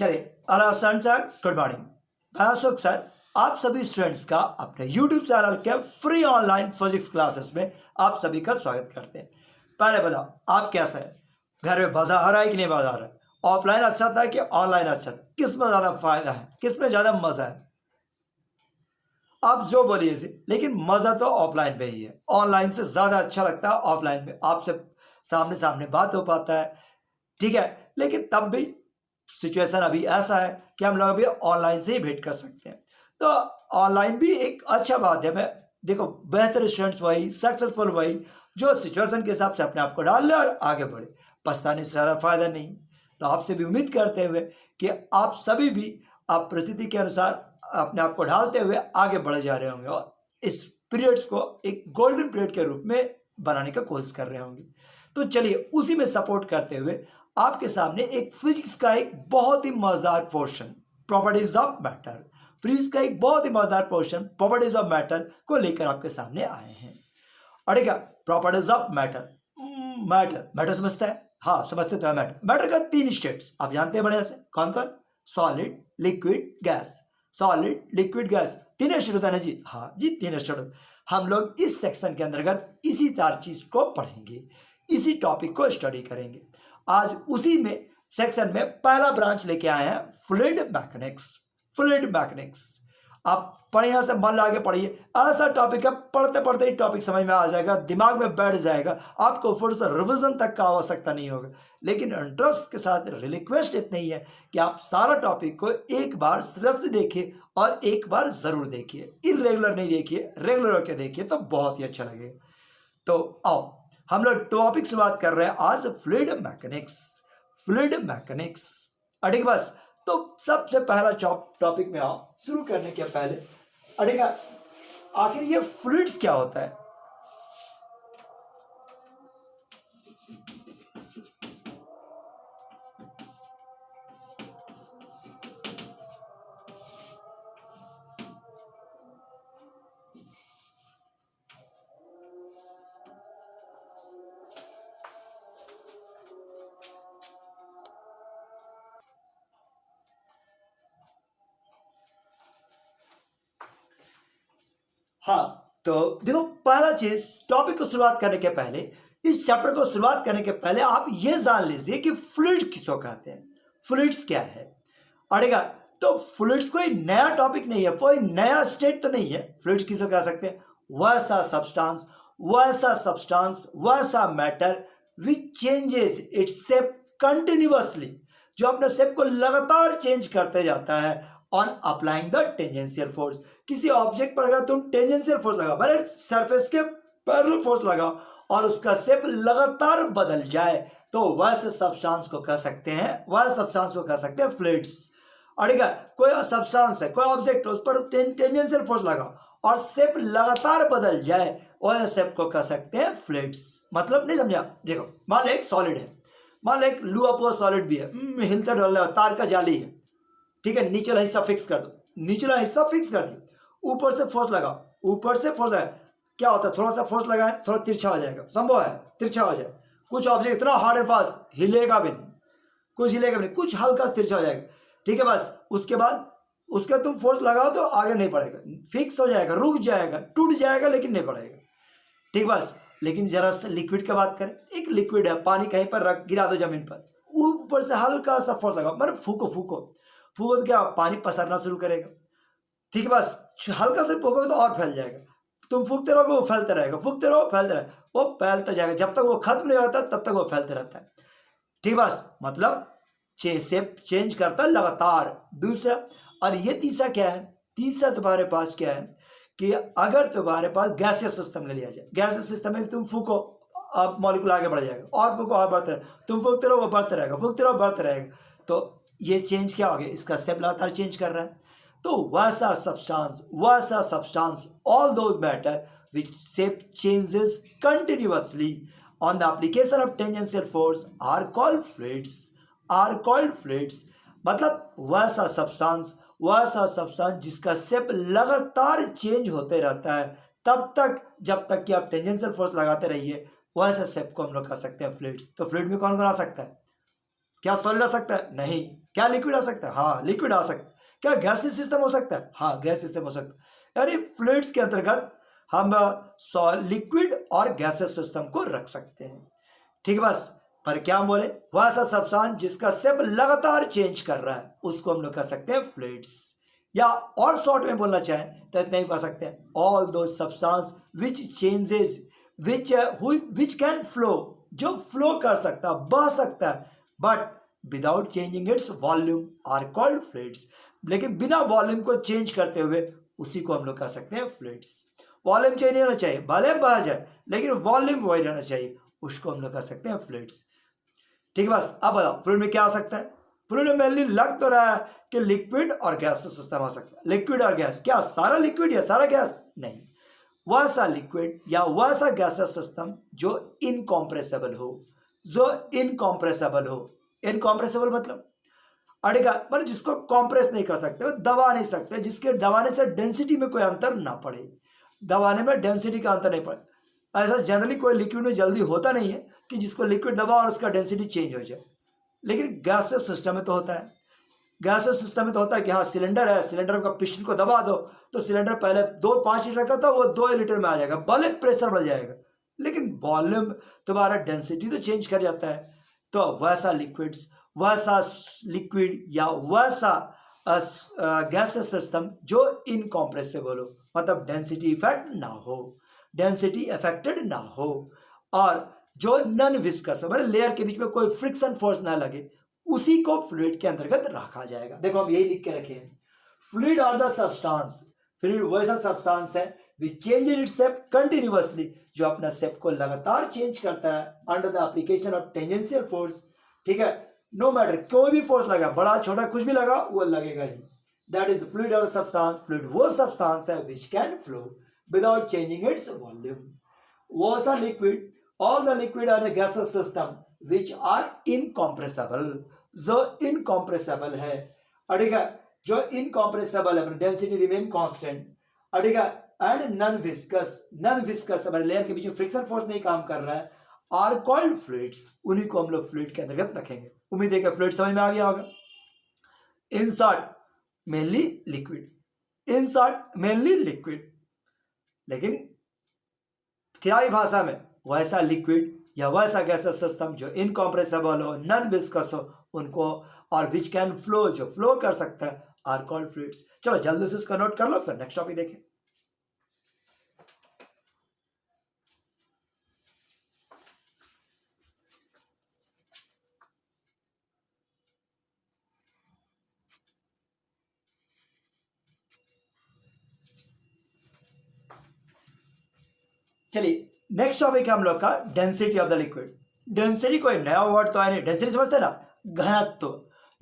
चलिए hello students sir, good morning. मैं Ashok sir आप सभी स्टूडेंट्स का अपने यूट्यूब चैनल के फ्री ऑनलाइन फिजिक्स क्लासेस में आप सभी का स्वागत करते हैं। पहले बताओ आप कैसे हैं, घर में मजा आ रहा है कि नहीं मजा आ रहा है? ऑफलाइन अच्छा था कि ऑनलाइन अच्छा था? किस में ज़्यादा फायदा है, किस में ज़्यादा मजा है? आप जो बोलिए इसे, लेकिन मजा तो ऑफलाइन में ही है। ऑनलाइन से ज़्यादा अच्छा लगता है ऑफलाइन में, आपसे सामने सामने बात हो पाता है, ठीक है। लेकिन तब भी सिचुएशन अभी ऐसा है कि हम लोग अभी ऑनलाइन से ही भेंट कर सकते हैं। तो ऑनलाइन भी एक अच्छा माध्यम है। देखो, बेहतर स्टूडेंट्स वही, सक्सेसफुल वही जो सिचुएशन के हिसाब से अपने आप को डाल ले और आगे बढ़े। पछताने से ज़्यादा फायदा नहीं। तो आपसे भी उम्मीद करते हुए कि आप सभी भी आप परिस्थिति के अनुसार अपने आप को ढालते हुए आगे बढ़े जा रहे होंगे और इस पीरियड्स को एक गोल्डन पीरियड के रूप में बनाने का कोशिश कर रहे होंगे। तो चलिए उसी में सपोर्ट करते हुए आपके सामने एक फिजिक्स का एक बहुत ही मजेदार portion, properties of matter, physics का एक बहुत ही मजेदार पोर्शन प्रॉपर्टीज ऑफ मैटर को लेकर आपके सामने आए हैं। और ठीक है, प्रॉपर्टीज ऑफ मैटर, मैटर समझता है? हाँ समझते तो है। मैटर का 3 स्टेट्स आप जानते हैं बढ़िया से, कौन कौन? Solid, liquid, gas. Solid, liquid, gas, 3 state होता है ना जी? हाँ जी, 3 स्टेट। हम लोग इस सेक्शन के अंतर्गत इसी 4 चीज को पढ़ेंगे, इसी टॉपिक को स्टडी करेंगे। आज उसी में सेक्शन में पहला ब्रांच लेके आए हैं, फ्लूइड मैकेनिक्स। फ्लूइड मैकेनिक्स आप बढ़िया से मन लगा के पढ़िए। ऐसा टॉपिक है, पढ़ते पढ़ते ही टॉपिक समझ में आ जाएगा, दिमाग में बैठ जाएगा, आपको फिर से रिवीजन तक का आवश्यकता नहीं होगा। लेकिन इंटरेस्ट के साथ रिक्वेस्ट इतनी ही है कि आप सारा टॉपिक को एक बार सिर्फ से देखिए और एक बार जरूर देखिए, इरेगुलर नहीं देखिए, रेगुलर होकर देखिए तो बहुत ही अच्छा लगेगा। तो आओ हम लोग टॉपिक से बात कर रहे हैं आज, फ्लूइड मैकेनिक्स। फ्लूइड मैकेनिक्स ठीक, बस तो सबसे पहला टॉपिक में आओ शुरू करने के पहले ठीक, आखिर ये फ्लूइड्स क्या होता है? हाँ तो देखो, पहला चीज टॉपिक को शुरुआत करने के पहले, इस चैप्टर को शुरुआत करने के पहले आप ये जान लीजिए कि फ्लूइड किसको कहते हैं, फ्लूइड्स क्या है। अड़ेगा तो फ्लूइड्स कोई नया टॉपिक नहीं है, कोई नया स्टेट तो नहीं है। फ्लूइड्स किसको कह सकते हैं? वैसा सब्सटेंस, वैसा matter which changes its shape continuously, जो अपने शेप को लगातार चेंज करते जाता है on applying the tangential force. किसी ऑब्जेक्ट पर अगर तुम टेंजेंशियल फोर्स लगा, मतलब सरफेस के पैरेलल फोर्स लगा और उसका शेप लगातार बदल जाए तो वैसे सब्सटेंस को कह सकते हैं, वह सब्सटेंस को कह सकते हैं फ्लूइड्स। और ठीक है, कोई सब्सटेंस है, कोई ऑब्जेक्ट है, उस पर टेंजेंशियल फोर्स लगा और शेप लगातार बदल जाए, वह शेप को कह सकते हैं फ्लूइड्स। मतलब नहीं समझा? देखो, मान लो एक सॉलिड है, मान लो एक लुआ सॉलिड भी है, हिलता डुलता तार का जाली है, ठीक है, निचला हिस्सा फिक्स कर दो, निचला हिस्सा फिक्स कर दिया, ऊपर से फोर्स लगा, ऊपर से फोर्स लगा, क्या होता है? थोड़ा सा फोर्स लगाए थोड़ा तिरछा हो जाएगा, संभव है तिरछा हो जाए। कुछ ऑब्जेक्ट इतना हार्ड है पास, हिलेगा भी नहीं, कुछ हिलेगा भी नहीं, कुछ हल्का तिरछा हो जाएगा, ठीक है। बस उसके बाद उसका तुम फोर्स लगाओ तो आगे नहीं बढ़ेगा, फिक्स हो जाएगा, रुक जाएगा, टूट जाएगा, लेकिन नहीं बढ़ेगा, ठीक। बस लेकिन जरा सा लिक्विड की बात करें, एक लिक्विड है, पानी कहीं पर रख गिरा दो जमीन पर, ऊपर से हल्का सा फोर्स लगाओ, मतलब फूको फूको फूको तो क्या, पानी पसरना शुरू करेगा, ठीक है। बस हल्का से फूकोगे तो और फैल जाएगा, तुम फूकते रहोगे वो फैलता रहेगा, फूकते रहो फैलता रहेगा, वो फैलता जाएगा, जब तक वो खत्म नहीं होता तब तक वो फैलते रहता है, ठीक। बस मतलब शेप चेंज करता है लगातार। दूसरा, और ये तीसरा क्या है? तीसरा तुम्हारे पास क्या है कि अगर तुम्हारे पास गैसियस सिस्टम ले लिया जाए, गैसियस सिस्टम में तुम फूको, अब मॉलिक्यूल आगे बढ़ जाएगा, और फूको और बढ़ते रहेगा, तुम फूकते रहो वो बढ़ते रहेगा, फूकते रहो बढ़ते रहेगा, तो ये चेंज क्या हो गया? इसका शेप लगातार चेंज कर रहा है। तो वैसा substance all those matter which shape changes continuously on the application of tangential force are called fluids. मतलब वैसा सब्सटेंस जिसका शेप लगातार चेंज होते रहता है तब तक, जब तक कि आप टेंजेंशियल फोर्स लगाते रहिए, वैसा शेप को हम लोग कह सकते हैं फ्लूइड्स। तो फ्लूइड में कौन कौन आ सकता है? क्या सॉलिड आ सकता है? नहीं, क्या लिक्विड आ सकता है? हाँ, लिक्विड आ सकता है। क्या गैसीय सिस्टम हो सकता है? हाँ, गैस सिस्टम हो सकता है। यानी फ्लूइड्स के अंतर्गत हम लिक्विड और गैसेस सिस्टम को रख सकते हैं। ठीक है बस। पर क्या हम बोले, वह ऐसा सब्सटेंस जिसका शेप लगातार चेंज कर रहा है उसको हम लोग कह सकते हैं फ्लूइड्स। या और शॉर्ट में बोलना चाहें तो इतना ही कह सकते हैं, all those substance which changes which can flow, जो फ्लो कर सकता है, बह सकता है, but without changing its volume are called fluids. लेकिन बिना वॉल्यूम को चेंज करते हुए उसी को हम लोग कह सकते हैं फ्लूइड्स। वॉल्यूम चेंज नहीं होना चाहिए, भले बह जाए लेकिन वॉल्यूम वही रहना चाहिए, उसको हम लोग कह सकते हैं फ्लूइड्स। ठीक है बस। अब बताओ फ्लूइड में क्या आ सकता है? फ्लूइड में मेनली लग तो रहा है कि लिक्विड और गैस सिस्टम आ सकता है। लिक्विड और गैस, क्या सारा लिक्विड या सारा गैस? नहीं, वह सा लिक्विड या वह सा गैसेस सिस्टम जो इनकॉम्प्रेसेबल हो, जो इनकॉम्प्रेसेबल हो। इनकॉम्प्रेसेबल मतलब अड़ेगा, मतलब जिसको कॉम्प्रेस नहीं कर सकते, दबा नहीं सकते, जिसके दबाने से डेंसिटी में कोई अंतर ना पड़े, दबाने में डेंसिटी का अंतर नहीं पड़े। ऐसा जनरली कोई लिक्विड में जल्दी होता नहीं है कि जिसको लिक्विड दबा और उसका डेंसिटी चेंज हो जाए, लेकिन गैसेस सिस्टम में तो होता है। गैसेस सिस्टम में तो होता है कि हाँ सिलेंडर है, सिलेंडर का पिस्टन को दबा दो तो सिलेंडर पहले 5 लीटर का था वो 2 लीटर में आ जाएगा, भले प्रेशर बढ़ जाएगा, लेकिन वॉल्यूम तुम्हारा डेंसिटी तो चेंज कर जाता है। तो वैसा लिक्विड्स, वैसा लिक्विड या वैसा गैसेस सिस्टम जो इनकॉम्प्रेसिबल हो, मतलब डेंसिटी इफेक्ट ना हो, डेंसिटी अफेक्टेड ना हो, और जो नॉन विस्कस हो, मतलब लेयर के बीच में कोई फ्रिक्शन फोर्स ना लगे, उसी को फ्लूइड के अंतर्गत रखा जाएगा। देखो हम यही लिख के रखे हैं, fluid are the substance, fluid वैसा सब्सटेंस है which changes its shape continuously, जो अपना शेप को लगातार चेंज करता है under the application of tangential force. ठीक है, नो मैटर कोई भी फोर्स लगा, बड़ा छोटा कुछ भी लगा वो लगेगा ही। दैट इज फ्लूइड और सब्सटेंस। फ्लूइड वो सब्सटेंस है विच can flow without changing its volume. वो सा liquid, all the liquid and the gaseous system which are incompressible, जो incompressible है, ठीक है, जो incompressible है, डेंसिटी रिमेन कांस्टेंट, ठीक है, and non viscous, non viscous हमारे लेयर के बीच में फ्रिक्शन फोर्स नहीं काम कर रहा है, आर कॉल्ड फ्लूइड्स, उन्हीं को हम लोग फ्लूइड के अंतर्गत रखेंगे। उम्मीद है कि फ्लूइड समझ में आ गया होगा। In short mainly liquid, in short mainly liquid, लेकिन क्या ही भाषा में वैसा लिक्विड या वैसा गैसेस सिस्टम जो इनकॉम्प्रेसिबल हो, नॉन विस्कस हो, उनको, और विच कैन फ्लो, जो फ्लो कर सकता है, आर कॉल्ड फ्लूइड्स। चलो जल्दी से इसका नोट कर लो, फिर नेक्स्ट टॉपिक देखें। चलिए नेक्स्ट टॉपिक है हम लोग का density of the liquid. Density कोई नया वर्ड तो है नहीं, डेंसिटी समझते हैं ना, घनत्व,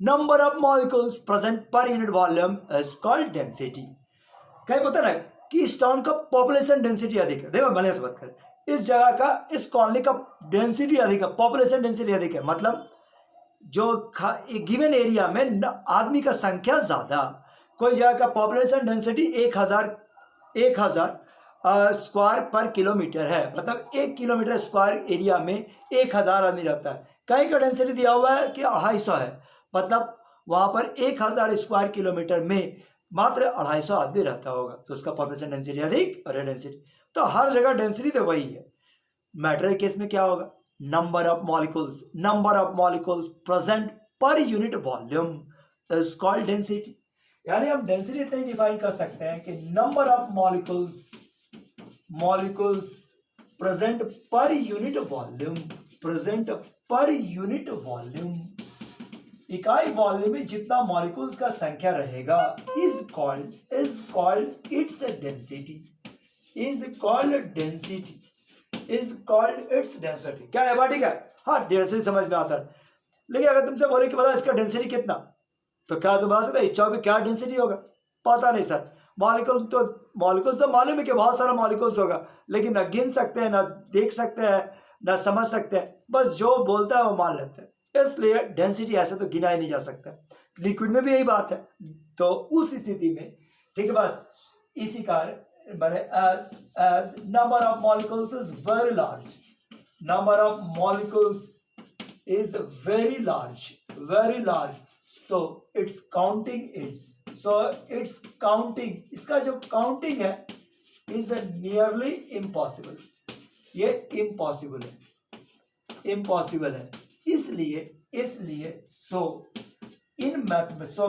नंबर ऑफ मॉलिक्यूल्स प्रेजेंट पर unit volume is called density. कहीं पता ना कि इस टाउन का पॉपुलेशन डेंसिटी अधिक है, देखो भले से बात करें, इस जगह का, इस कॉलोनी का डेंसिटी अधिक है, पॉपुलेशन डेंसिटी अधिक है, मतलब जो गिवन एरिया में आदमी का संख्या ज्यादा, कोई जगह का पॉपुलेशन डेंसिटी 1000 स्क्वायर पर किलोमीटर है, मतलब 1 किलोमीटर स्क्वायर एरिया में 1000 आदमी रहता है। कहीं का डेंसिटी दिया हुआ है कि 250 है, मतलब वहां पर 1000 स्क्वायर किलोमीटर में मात्र 250 आदमी रहता होगा, तो उसका पॉपुलेशन डेंसिटी अधिक और डेंसिटी, तो हर जगह डेंसिटी तो वही है। मैटर केस में क्या होगा, नंबर ऑफ मॉलिक्यूल्स प्रेजेंट पर unit volume is called density. यानी हम डेंसिटी इतना डिफाइन कर सकते हैं कि नंबर ऑफ मॉलिक्यूल्स प्रेजेंट पर यूनिट वॉल्यूम, इकाई वॉल्यूम में जितना मॉलिक्यूल्स का संख्या रहेगा इज कॉल्ड इट्स डेंसिटी, क्या है बात, ठीक है। हाँ डेंसिटी समझ में आता है, लेकिन अगर तुमसे बोले कि बता इसका डेंसिटी कितना, तो क्या तुम बता सकते इस चाव में क्या डेंसिटी होगा, पता नहीं सर। मॉलिक्यूल्स तो मालूम है कि बहुत सारा मॉलिक्यूल्स होगा, लेकिन ना गिन सकते हैं, ना देख सकते हैं, ना समझ सकते हैं, बस जो बोलता है वो मान लेते हैं, इसलिए डेंसिटी ऐसे तो गिना ही नहीं जा सकता। लिक्विड में भी यही बात है, तो उस स्थिति में, ठीक है, बस इसी कारण मैंने as number of molecules is very large, number of molecules is very large, so it's counting इसका जो काउंटिंग है इज नियरली इम्पॉसिबल, ये इम्पॉसिबल है। इसलिए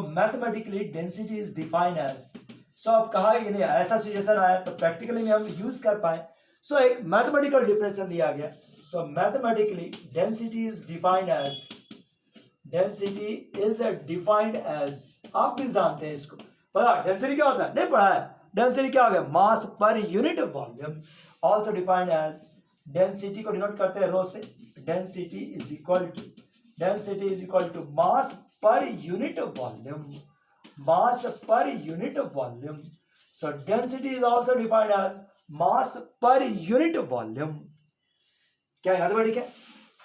mathematically density is defined as, so अब कहा कि नहीं ऐसा सिचुएशन आया तो प्रैक्टिकली में हम यूज कर पाए, सो एक मैथमेटिकल डिफरेंशन दिया गया। So mathematically density is defined as, आप भी जानते हैं इसको, पता डेंसिटी क्या होता है, नहीं पढ़ा है? डेंसिटी क्या हो गया, mass per unit volume, also defined as, density को डिनोट करते हैं रो से, density is equal to mass per unit volume, so density is also defined as mass per unit volume. क्या याद बढ़ है?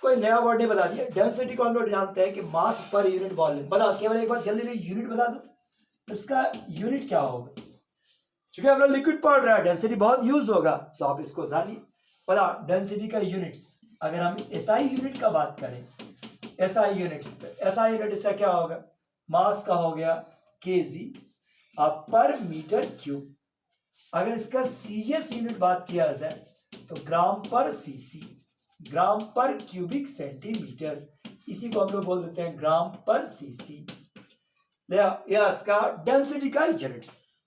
कोई नया वर्ड नहीं बता दिया, डेंसिटी को हम लोग जानते हैं कि मास पर यूनिट वॉल्यूम। बता केवल एक बार जल्दी यूनिट बता दो, इसका यूनिट क्या होगा? क्योंकि हम लोग लिक्विड पढ़ रहे हैं, डेंसिटी बहुत यूज होगा, तो आप इसको जानिए। बता डेंसिटी का यूनिट्स, अगर हम एसआई यूनिट का बात करें, एसआई यूनिट इसका क्या होगा, मास का हो गया केजी पर मीटर क्यूब। अगर इसका सीजीएस यूनिट बात किया जाए तो ग्राम पर सीसी, ग्राम पर क्यूबिक सेंटीमीटर, इसी को हम लोग बोल देते हैं ग्राम पर सीसी। यह इसका डेंसिटी का यूनिट्स।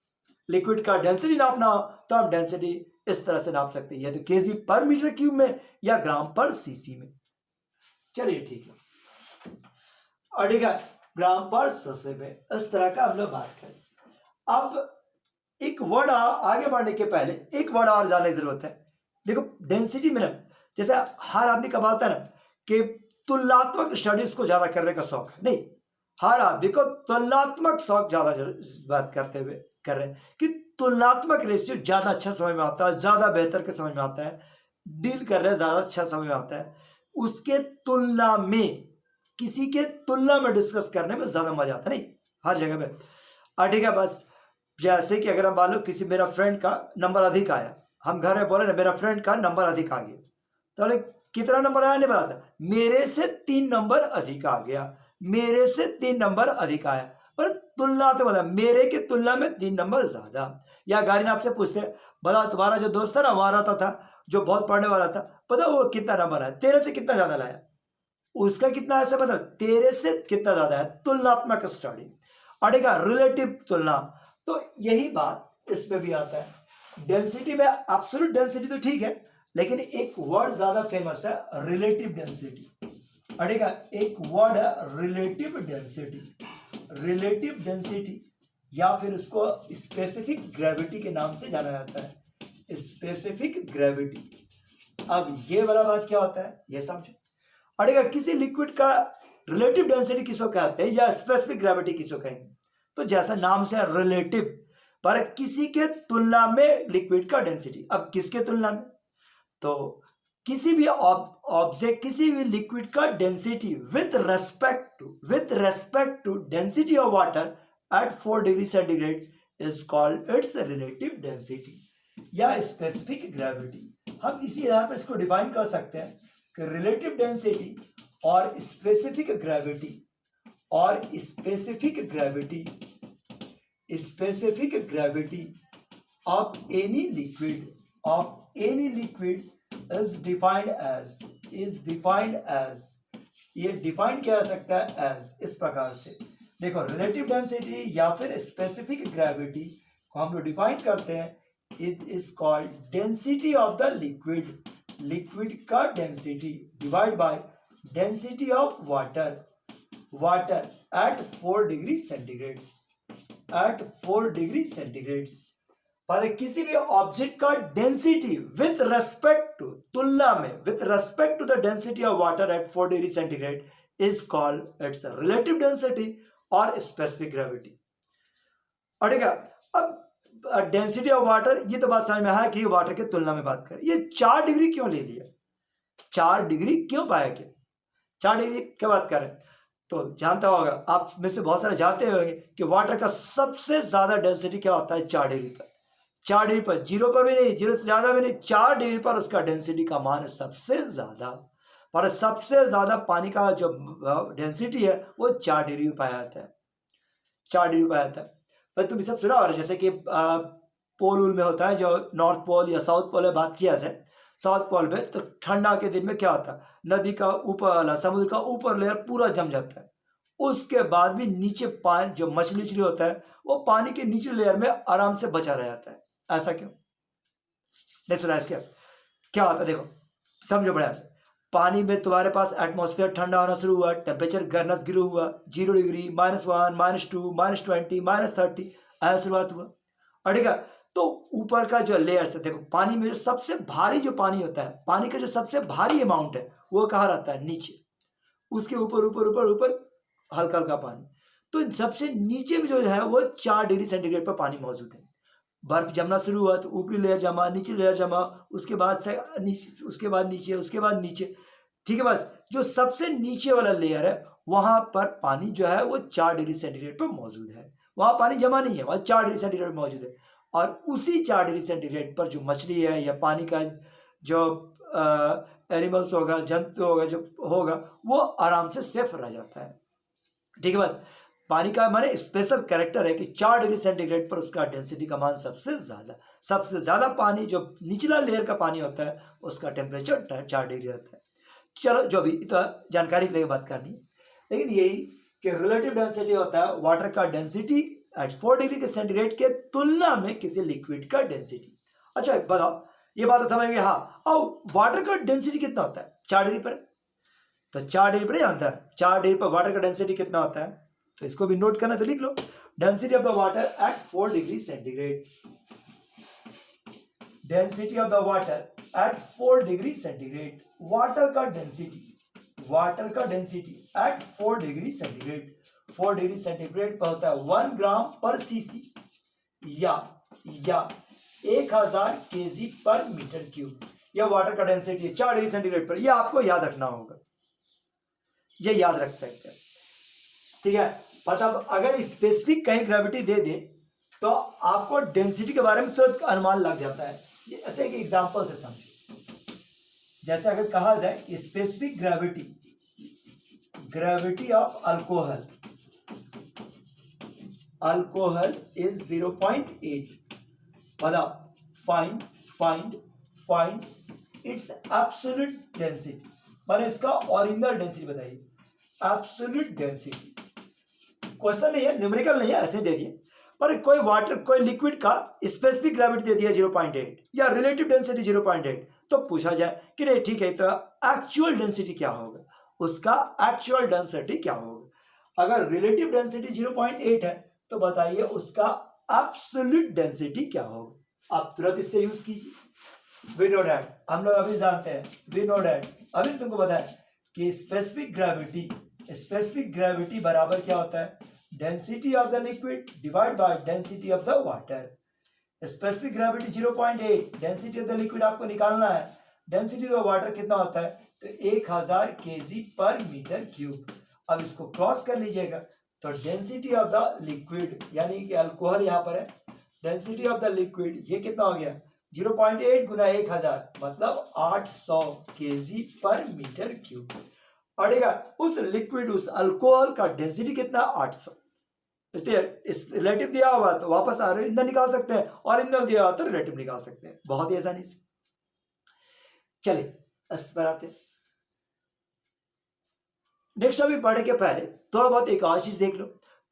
लिक्विड का डेंसिटी नापना हो तो हम डेंसिटी इस तरह से नाप सकते हैं, या तो केजी पर मीटर क्यूब में या ग्राम पर सीसी में। चलिए ठीक है, और ठीक है ग्राम पर सीसी में, इस तरह का हम लोग बात करें। अब एक वर्ड आगे बढ़ने के पहले एक वर्ड और जानने की जरूरत है। देखो डेंसिटी में ना, जैसे हर आदमी का बात है ना कि तुलनात्मक स्टडीज को ज्यादा करने का शौक है, नहीं हर आदमी को तुलनात्मक शौक ज्यादा बात करते हुए कर रहे हैं कि तुलनात्मक रेशियो ज्यादा अच्छा समझ में आता है, ज्यादा बेहतर के समझ में आता है, डील कर रहे हैं ज्यादा अच्छा समझ में आता है, उसके तुलना में किसी के तुलना में डिस्कस करने में ज्यादा मजा आता है, नहीं हर जगह पे। ठीक है, बस जैसे कि अगर हम मान लो किसी मेरा फ्रेंड का नंबर अधिक आया, हम घर में बोले ना मेरा फ्रेंड का नंबर अधिक आ गया, तो कितना नंबर आया नहीं बताता, मेरे से 3 नंबर अधिक आ गया, मेरे से 3 नंबर अधिक आया, पर तुलना तो बता मेरे की तुलना में 3 नंबर ज्यादा। या गाड़ी ने आपसे पूछते बता तुम्हारा जो दोस्त था ना वहां रहता था जो बहुत पढ़ने वाला था, पता वो कितना नंबर आया, तेरे से कितना ज्यादा लाया, उसका कितना ऐसा बता तेरे से कितना ज्यादा है, तुलनात्मक स्टडी। अड़ेगा रिलेटिव तुलना, तो यही बात इसमें भी आता है। डेंसिटी में एब्सोल्यूट डेंसिटी तो ठीक है, लेकिन एक वर्ड ज्यादा फेमस है रिलेटिव डेंसिटी। अड़ेगा एक वर्ड है रिलेटिव डेंसिटी, या फिर उसको स्पेसिफिक ग्रेविटी के नाम से जाना जाता है, स्पेसिफिक ग्रेविटी। अब ये वाला बात क्या होता है ये समझो। अड़ेगा किसी लिक्विड का रिलेटिव डेंसिटी किसको कहते हैं या स्पेसिफिक ग्रेविटी किसको कहेंगे, तो जैसा नाम से रिलेटिव, पर किसी के तुलना में लिक्विड का डेंसिटी। अब किसके तुलना में, तो किसी भी ऑब्जेक्ट किसी भी लिक्विड का density with respect to density of water at 4 degree centigrade is called its relative density या स्पेसिफिक ग्रेविटी। हम इसी आधार पर इसको डिफाइन कर सकते हैं कि relative density or specific gravity of any liquid is defined as ये डिफाइन किया जा सकता है as इस प्रकार से। देखो रिलेटिव डेंसिटी या फिर स्पेसिफिक ग्रेविटी को हम लोग डिफाइन करते हैं, it is called density of the liquid का density divide by density of water at 4 degree centigrade. पर किसी भी ऑब्जेक्ट का density with respect to the density of water at 4 degree centigrade is called its relative density or specific gravity. और ठीक है, अब density of water ये तो बात समझ में है कि वाटर के तुलना में बात करें। ये 4 डिग्री क्यों ले लिया, 4 डिग्री क्यों पाया गया, 4 डिग्री क्या बात करें, तो जानता होगा आप में से बहुत सारे जानते होंगे कि वाटर का सबसे ज्यादा डेंसिटी क्या होता है 4 डिग्री पर। 4 डिग्री पर, 0 पर भी नहीं, 0 से ज्यादा भी नहीं, 4 डिग्री पर उसका डेंसिटी का मान है सबसे ज्यादा। पर सबसे ज्यादा पानी का जो डेंसिटी है वो 4 डिग्री पे पाया जाता है, 4 डिग्री पाया जाता है। पर तुम ये सब सुना और जैसे कि पोल उल में होता है जो नॉर्थ पोल या साउथ पोल में बात किया जाए, साउथ पोल में तो ठंडा के दिन में क्या होता है, नदी का ऊपर वाला समुद्र का ऊपर लेयर पूरा जम जाता है, उसके बाद भी नीचे पानी जो मछली उछली होता है वो पानी के नीचे लेयर में आराम से बचा रह जाता है। ऐसा क्यों? नहीं सुना इसके क्या होता है, देखो समझो बढ़िया से। पानी में तुम्हारे पास एटमॉस्फेयर ठंडा होना शुरू हुआ, टेम्परेचर गिरना शुरू हुआ, 0 डिग्री, -1, -2, -20, -30 ऐसा शुरुआत हुआ। और ठीक है, तो ऊपर का जो लेयर्स है, देखो पानी में जो सबसे भारी जो पानी होता है, पानी का जो सबसे भारी अमाउंट है वो कहाँ रहता है? नीचे। उसके ऊपर ऊपर ऊपर ऊपर हल्का हल्का पानी। तो सबसे नीचे में जो है वो 4 डिग्री सेंटीग्रेड पर पानी मौजूद है। बर्फ जमना शुरू हुआ तो ऊपरी लेयर जमा, नीचे लेयर जमा, उसके बाद से नीचे, उसके बाद नीचे, उसके बाद नीचे। ठीक है, बस जो सबसे नीचे वाला लेयर है वहां पर पानी जो है वो 4 डिग्री सेंटीग्रेड पर मौजूद है। वहां पानी जमा नहीं है, वहां 4 डिग्री सेंटीग्रेड मौजूद है। और उसी 4 डिग्री सेंटीग्रेड पर जो मछली है या पानी का जो एनिमल्स होगा, जंतु होगा, जो होगा वो आराम से सेफ रह जाता है। ठीक है, बस पानी का हमारे स्पेशल कैरेक्टर है कि 4 डिग्री सेंटीग्रेड पर उसका डेंसिटी का मान सबसे ज्यादा पानी जो निचला लेयर का पानी होता है उसका टेम्परेचर 4 डिग्री रहता है। चलो जो भी तो जानकारी के लिए बात करनी है, लेकिन यही कि रिलेटिव डेंसिटी होता है वाटर का डेंसिटी एट 4 डिग्री के सेंटीग्रेड के तुलना में किसी लिक्विड का डेंसिटी। अच्छा बताओ, ये बात तो समझ गए। हाँ, और वाटर का डेंसिटी कितना होता है 4 डिग्री पर? तो 4 डिग्री पर ही आता है, 4 डिग्री पर वाटर का डेंसिटी कितना होता है? तो इसको भी नोट करना, तो लिख लो density of the water at 4 degree centigrade. Density of the water at 4 degree centigrade, water का density at 4 degree centigrade. 4 degree centigrade पर होता है 1 ग्राम पर सीसी या 1000 केजी पर मीटर क्यूब। यह वाटर का डेंसिटी है 4 डिग्री सेंटीग्रेड पर। यह आपको याद रखना होगा, यह याद रख सकते हैं। ठीक है, मतलब अगर स्पेसिफिक कहीं ग्रेविटी दे दे तो आपको डेंसिटी के बारे में तुरंत अनुमान लग जाता है। ऐसे एक एग्जांपल से समझो, जैसे अगर कहा जाए specific gravity of alcohol is 0.8। बताओ, फाइंड इट्स एब्सोल्यूट डेंसिटी, माने इसका ओरिजिनल डेंसिटी बताइए। एब्सोल्यूट डेंसिटी क्वेश्चन नहीं है, न्यूमेरिकल नहीं है, ऐसे दे दिए। पर कोई लिक्विड का स्पेसिफिक ग्रेविटी दे दिया 0.8 या रिलेटिव डेंसिटी 0.8, तो पूछा जाए कि नहीं ठीक है, तो एक्चुअल डेंसिटी क्या होगा, उसका एक्चुअल डेंसिटी क्या होगा। अगर रिलेटिव डेंसिटी 0.8 है तो बताइए उसका एब्सोल्यूट डेंसिटी क्या होगा। आप तुरंत इससे यूज कीजिए। वी नो दैट, हम लोग अभी जानते हैं, वी नो दैट, अभी तुमको बताया कि स्पेसिफिक ग्रेविटी बराबर क्या होता है? Density of the liquid divide by density of the water. Specific gravity 0.8, density of the liquid आपको निकालना है। डेंसिटी ऑफ वाटर कितना होता है? तो 1000 केजी पर मीटर क्यूब। अब इसको क्रॉस कर लीजिएगा तो डेंसिटी ऑफ द लिक्विड यानी कि अल्कोहल यहां पर है, डेंसिटी ऑफ द लिक्विड ये कितना हो गया? 0.8 गुना 1000 मतलब 800 केजी पर मीटर क्यूब। और उस लिक्विड, उस अल्कोहल का डेंसिटी कितना? 800। इसलिए इस रिलेटिव दिया हुआ तो वापस आ रहे ईंधन निकाल सकते हैं, और ईंधन दिया हुआ तो रिलेटिव निकाल सकते हैं बहुत ही आसानी से। चलिए इस पर आते हैं। नेक्स्ट अभी बढ़ने के पहले थोड़ा बहुत एक और चीज देख लो।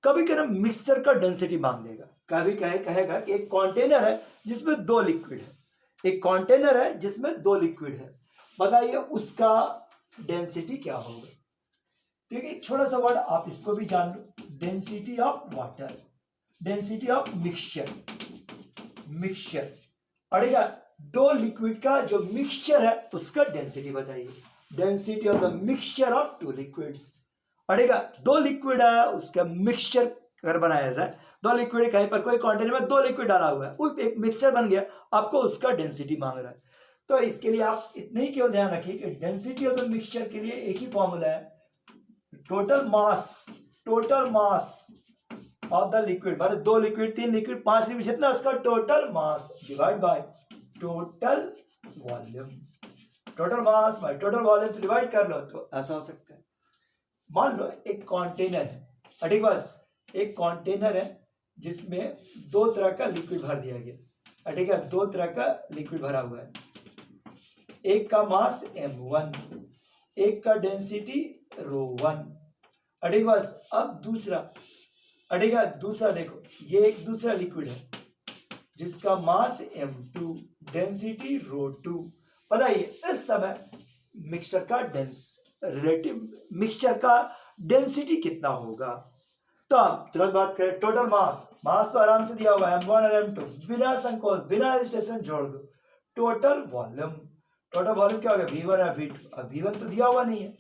कभी कभी मिक्सचर का डेंसिटी मांग देगा, कभी कहेगा कि एक कंटेनर है जिसमें 2 लिक्विड है, एक कंटेनर है जिसमें 2 लिक्विड है, बताइए उसका डेंसिटी क्या होगा। तो एक छोटा सा वर्ड आप इसको भी जान लो, density of water, density of mixture. और 2 लिक्विड का जो मिक्सचर है उसका डेंसिटी बताइए। Density of the mixture of 2 liquids. और 2 लिक्विड है उसका मिक्सचर अगर बनाया जाए, 2 लिक्विड कहीं पर कोई कंटेनर में 2 लिक्विड डाला हुआ है, उस एक मिक्सचर बन गया, आपको उसका डेंसिटी मांग रहा है। तो इसके लिए आप इतने ही केवल ध्यान रखिए कि डेंसिटी ऑफ द मिक्सचर के लिए एक ही फॉर्मूला है, total mass of the liquid, मतलब 2 लिक्विड, 3 लिक्विड, 5 लिक्विड, जितना उसका total mass divide by total volume. Total mass by total volume से डिवाइड कर लो तो ऐसा हो सकता है। मान लो एक कंटेनर है, ठीक, बस एक कंटेनर है जिसमें दो तरह का लिक्विड भर दिया गया, ठीक है, दो तरह का लिक्विड भरा हुआ है, एक का मास m1, एक का डेंसिटी ρ1, ठीक, बस अब दूसरा, ठीक है, दूसरा देखो ये एक दूसरा लिक्विड है जिसका मास m2, डेंसिटी ρ2। बताइए इस समय मिक्सचर का रिलेटिव मिक्सचर का डेंसिटी कितना होगा। तो हम तुरंत बात करें टोटल मास, मास तो आराम से दिया हुआ है m1 और m2, बिना संकोच बिना हेजिटेशन जोड़ दो। टोटल वॉल्यूम, टोटल वॉल्यूम क्या होगा v1 और v2, अब v1 तो दिया हुआ नहीं है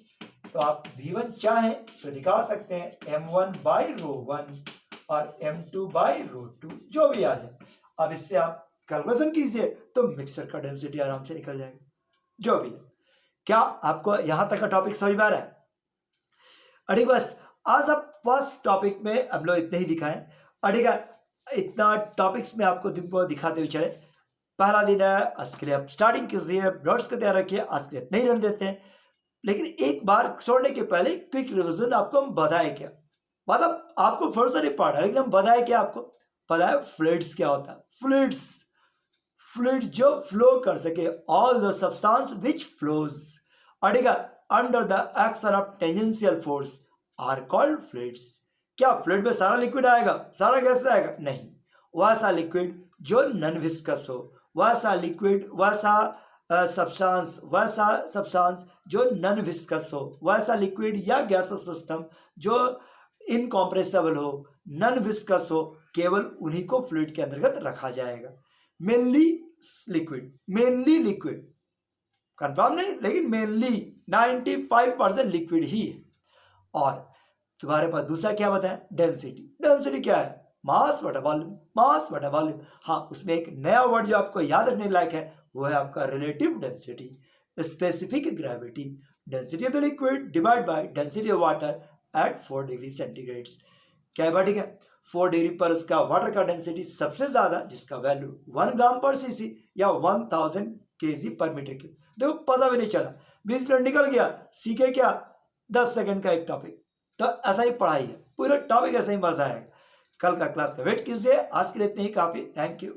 तो आप v1 चाहें तो निकाल सकते हैं m1 बाई ρ1 और m2 बाई ρ2, जो भी आ जाए। अब इससे आप कैलकुलेशन कीजिए तो मिक्सचर का डेंसिटी आराम से निकल जाएगा, जो भी है। क्या आपको यहां तक का टॉपिक समझ में आ रहा है? अरे बस आज आप फर्स्ट टॉपिक में हम लोग इतने ही दिखाएं, ठीक है, इतना टॉपिक्स में आपको दिखाते हुए चले। पहला दिन है, आज के लिए आप स्टार्टिंग कीजिए, नोट्स का तैयार रखिए, आज के लिए इतने ही रन देते हैं। लेकिन एक बार छोड़ने के पहले क्विक रिविजन आपको हम बताए क्या, मतलब आपको फिर से नहीं पढ़ा लेकिन हम बताए क्या आपको पता है फ्लूइड्स क्या होता है। फ्लूइड जो फ्लो कर सके, all the substance which flows under the action of tangential force are called fluids. क्या फ्लूइड में सारा लिक्विड आएगा, सारा गैस आएगा? नहीं, वैसा लिक्विड जो नॉन विस्कस हो, वैसा लिक्विड, वैसा सब्सटेंस जो नॉन विस्कस हो, वैसा लिक्विड या गैसेस सिस्टम जो इनकॉम्प्रेसिबल हो, नॉन विस्कस हो, केवल उन्हीं को फ्लूइड के अंतर्गत रखा जाएगा। मेनली लिक्विड, कंफर्म नहीं लेकिन मेनली 95% लिक्विड ही है। और तुम्हारे पास दूसरा क्या बताएं, डेंसिटी क्या है, मास बटा वॉल्यूम। हाँ, उसमें एक नया वर्ड जो आपको याद रखने लायक है वो है आपका relative density, specific gravity. Density of the liquid divide by density of water at 4 degree centigrade. क्या है, ठीक है, 4 डिग्री पर उसका वाटर का डेंसिटी सबसे ज्यादा, जिसका वैल्यू 1 ग्राम पर सीसी या 1000 kg पर मीटर क्यूब। देखो पता भी नहीं चला, 20 मिनट निकल गया, सीखे क्या 10 सेकंड का एक टॉपिक। तो ऐसा ही पढ़ाई है, पूरा टॉपिक ऐसा ही मजा आएगा। कल का क्लास का वेट कीजिए, आज के लिए इतने ही काफी। Thank you.